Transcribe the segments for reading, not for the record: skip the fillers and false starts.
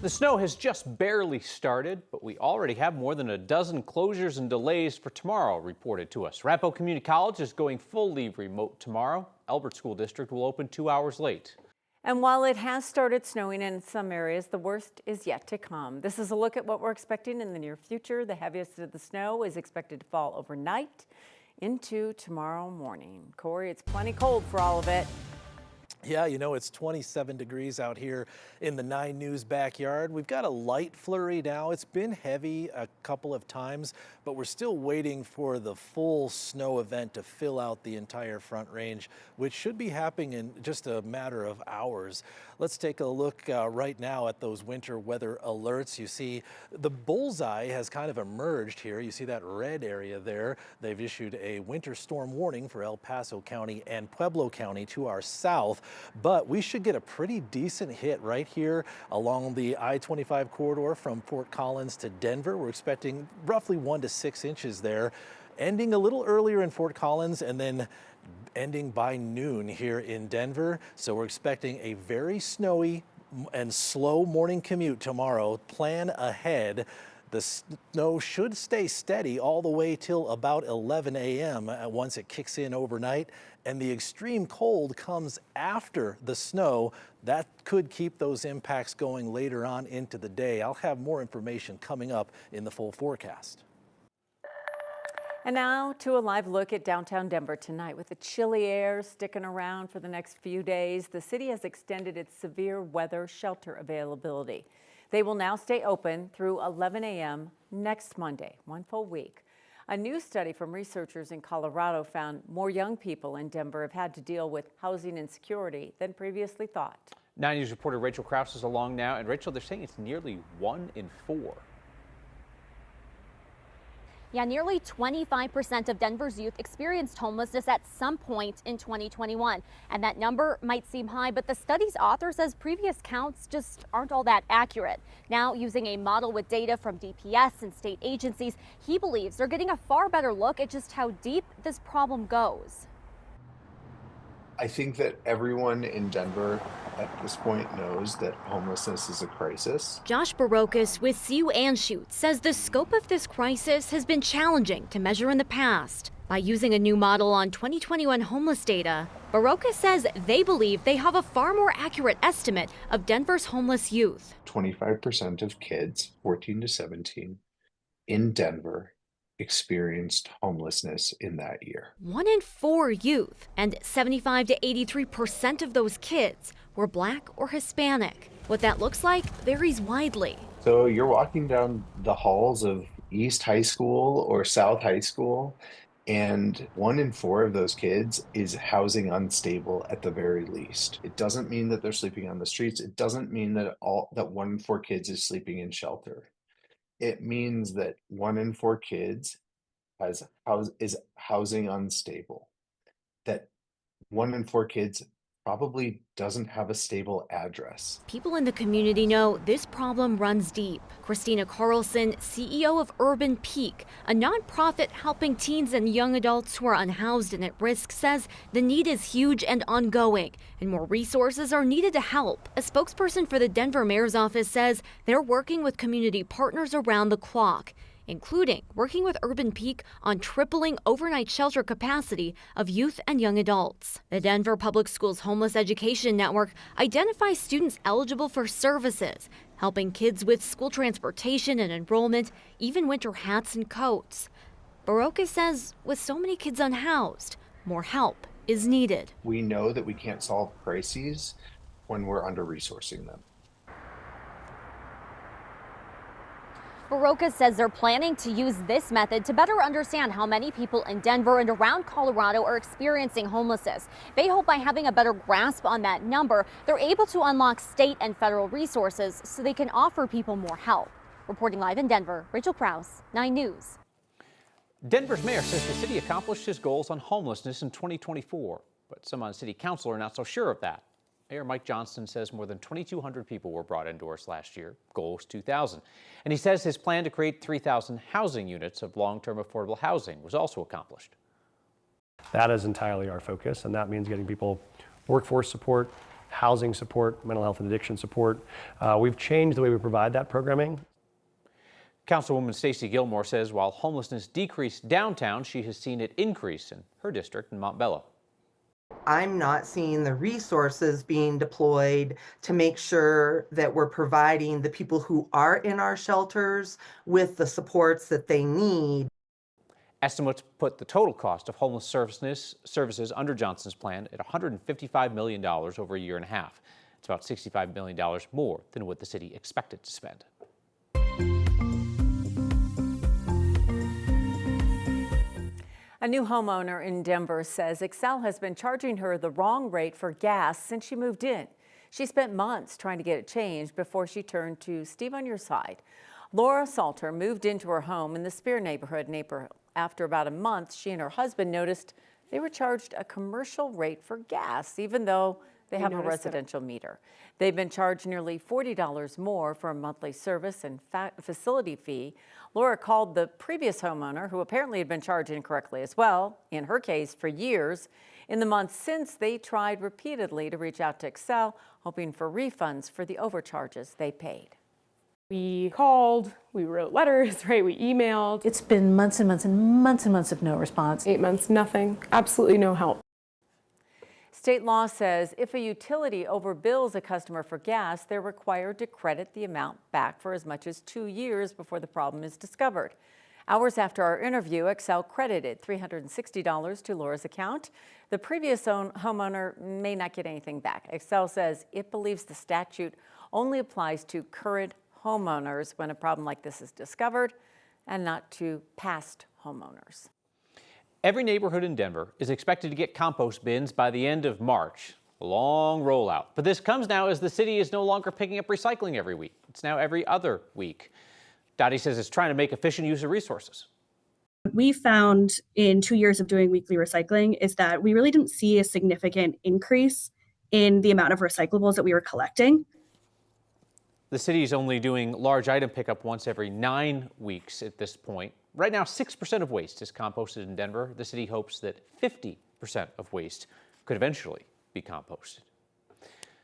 The snow has just barely started, but we already have more than a dozen closures and delays for tomorrow reported to us. Arapahoe Community College is going fully remote tomorrow. Elbert School District will open 2 hours late. And while it has started snowing in some areas, the worst is yet to come. This is a look at what we're expecting in the near future. The heaviest of the snow is expected to fall overnight into tomorrow morning. Corey, it's plenty cold for all of it. Yeah, you know, it's 27 degrees out here in the 9 News backyard. We've got a light flurry now. It's been heavy a couple of times, but we're still waiting for the full snow event to fill out the entire Front Range, which should be happening in just a matter of hours. Let's take a look right now at those winter weather alerts. You see the bullseye has kind of emerged here. You see that red area there. They've issued a winter storm warning for El Paso County and Pueblo County to our south. But we should get a pretty decent hit right here along the I-25 corridor from Fort Collins to Denver. We're expecting roughly 1 to 6 inches there, ending a little earlier in Fort Collins and then ending by noon here in Denver. So we're expecting a very snowy and slow morning commute tomorrow. Plan ahead. The snow should stay steady all the way till about 11 a.m. once it kicks in overnight. And the extreme cold comes after the snow. That could keep those impacts going later on into the day. I'll have more information coming up in the full forecast. And now to a live look at downtown Denver tonight. With the chilly air sticking around for the next few days, the city has extended its severe weather shelter availability. They will now stay open through 11 a.m. next Monday, 1 full week. A new study from researchers in Colorado found more young people in Denver have had to deal with housing insecurity than previously thought. 9 News reporter Rachel Krause is along now. And Rachel, they're saying it's nearly 1 in 4. Yeah, nearly 25% of Denver's youth experienced homelessness at some point in 2021. And that number might seem high, but the study's author says previous counts just aren't all that accurate. Now, using a model with data from DPS and state agencies, he believes they're getting a far better look at just how deep this problem goes. I think that everyone in Denver at this point knows that homelessness is a crisis. Josh Barocas with CU Anschutz says the scope of this crisis has been challenging to measure in the past. By using a new model on 2021 homeless data, Barocas says they believe they have a far more accurate estimate of Denver's homeless youth. 25% of kids 14 to 17 in Denver experienced homelessness in that year. 1 in 4 youth, and 75 to 83% of those kids were Black or Hispanic. What that looks like varies widely. So you're walking down the halls of East High School or South High School, and 1 in 4 of those kids is housing unstable at the very least. It doesn't mean that they're sleeping on the streets. It doesn't mean that 1 in 4 kids is sleeping in shelter. It means that 1 in 4 kids is housing unstable. That 1 in 4 kids probably doesn't have a stable address. People in the community know this problem runs deep. Christina Carlson, CEO of Urban Peak, a nonprofit helping teens and young adults who are unhoused and at risk, says the need is huge and ongoing, and more resources are needed to help. A spokesperson for the Denver Mayor's office says they're working with community partners around the clock, including working with Urban Peak on tripling overnight shelter capacity of youth and young adults. The Denver Public Schools Homeless Education Network identifies students eligible for services, helping kids with school transportation and enrollment, even winter hats and coats. Barocas says with so many kids unhoused, more help is needed. We know that we can't solve crises when we're under-resourcing them. Barocas says they're planning to use this method to better understand how many people in Denver and around Colorado are experiencing homelessness. They hope by having a better grasp on that number, they're able to unlock state and federal resources so they can offer people more help. Reporting live in Denver, Rachel Krause, 9 News. Denver's mayor says the city accomplished his goals on homelessness in 2024, but some on city council are not so sure of that. Mayor Mike Johnston says more than 2,200 people were brought indoors last year. Goal was 2,000. And he says his plan to create 3,000 housing units of long-term affordable housing was also accomplished. That is entirely our focus, and that means getting people workforce support, housing support, mental health and addiction support. We've changed the way we provide that programming. Councilwoman Stacey Gilmore says while homelessness decreased downtown, she has seen it increase in her district in Montbello. I'm not seeing the resources being deployed to make sure that we're providing the people who are in our shelters with the supports that they need. Estimates put the total cost of homeless services under Johnson's plan at $155 million over a year and a half. It's about $65 million more than what the city expected to spend. A new homeowner in Denver says Xcel has been charging her the wrong rate for gas since she moved in. She spent months trying to get it changed before she turned to Steve on Your Side. Laura Salter moved into her home in the Spear neighborhood in April. After about a month, she and her husband noticed they were charged a commercial rate for gas, even though they have a residential meter. They've been charged nearly $40 more for a monthly service and facility fee. Laura called the previous homeowner, who apparently had been charged incorrectly as well, in her case, for years. In the months since, they tried repeatedly to reach out to Xcel, hoping for refunds for the overcharges they paid. We called, we wrote letters, right? We emailed. It's been months and months and months and months of no response. 8 months, nothing, absolutely no help. State law says if a utility overbills a customer for gas, they're required to credit the amount back for as much as 2 years before the problem is discovered. Hours after our interview, Xcel credited $360 to Laura's account. The previous homeowner may not get anything back. Xcel says it believes the statute only applies to current homeowners when a problem like this is discovered and not to past homeowners. Every neighborhood in Denver is expected to get compost bins by the end of March. A long rollout. But this comes now as the city is no longer picking up recycling every week. It's now every other week. Dottie says it's trying to make efficient use of resources. What we found in 2 years of doing weekly recycling is that we really didn't see a significant increase in the amount of recyclables that we were collecting. The city is only doing large item pickup once every 9 weeks at this point. Right now, 6% of waste is composted in Denver. The city hopes that 50% of waste could eventually be composted.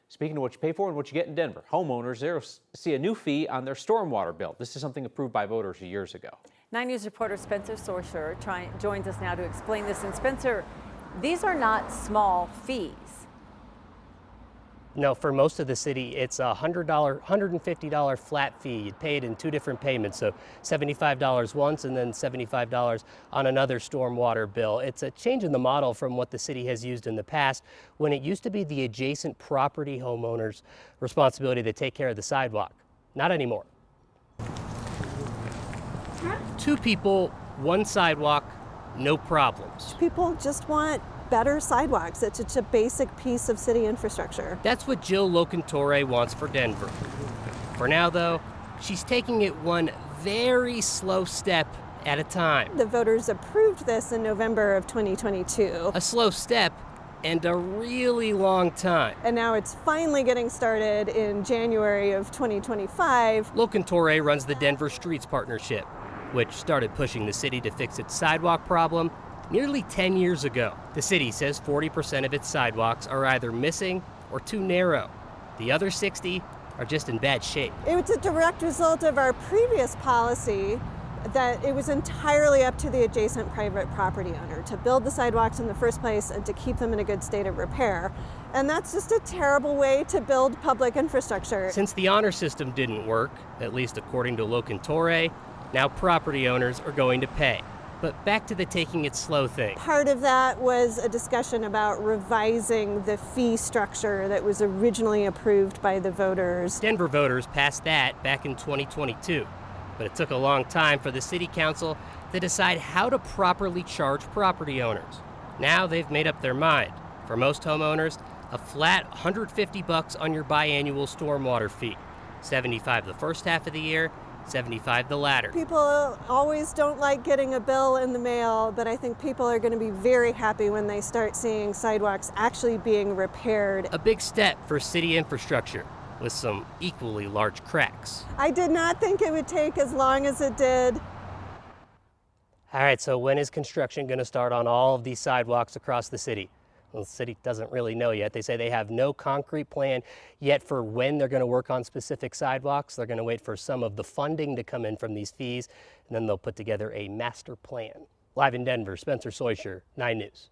Speaking of what you pay for and what you get in Denver, homeowners there see a new fee on their stormwater bill. This is something approved by voters years ago. 9 News reporter Spencer Sorcerer joins us now to explain this. And Spencer, these are not small fees. No, for most of the city, it's a $150 flat fee. You pay it in 2 different payments, so $75 once and then $75 on another stormwater bill. It's a change in the model from what the city has used in the past, when it used to be the adjacent property homeowner's responsibility to take care of the sidewalk. Not anymore. 2 people, 1 sidewalk, no problems. People just want better sidewalks. It's such a basic piece of city infrastructure. That's what Jill Locantore wants for Denver. For now, though, she's taking it one very slow step at a time. The voters approved this in November of 2022. A slow step and a really long time. And now it's finally getting started in January of 2025. Locantore runs the Denver Streets Partnership, which started pushing the city to fix its sidewalk problem nearly 10 years ago. The city says 40% of its sidewalks are either missing or too narrow. The other 60 are just in bad shape. It was a direct result of our previous policy that it was entirely up to the adjacent private property owner to build the sidewalks in the first place and to keep them in a good state of repair. And that's just a terrible way to build public infrastructure. Since the honor system didn't work, at least according to Locantore, now property owners are going to pay. But back to the taking it slow thing. Part of that was a discussion about revising the fee structure that was originally approved by the voters. Denver voters passed that back in 2022, but it took a long time for the city council to decide how to properly charge property owners. Now they've made up their mind. For most homeowners, a flat $150 on your biannual stormwater fee, $75 the first half of the year, $75 the latter. People always don't like getting a bill in the mail, but I think people are going to be very happy when they start seeing sidewalks actually being repaired. A big step for city infrastructure with some equally large cracks. I did not think it would take as long as it did. All right, so when is construction going to start on all of these sidewalks across the city? Well, the city doesn't really know yet. They say they have no concrete plan yet for when they're going to work on specific sidewalks. They're going to wait for some of the funding to come in from these fees, and then they'll put together a master plan. Live in Denver, Spencer Soysher, 9 News.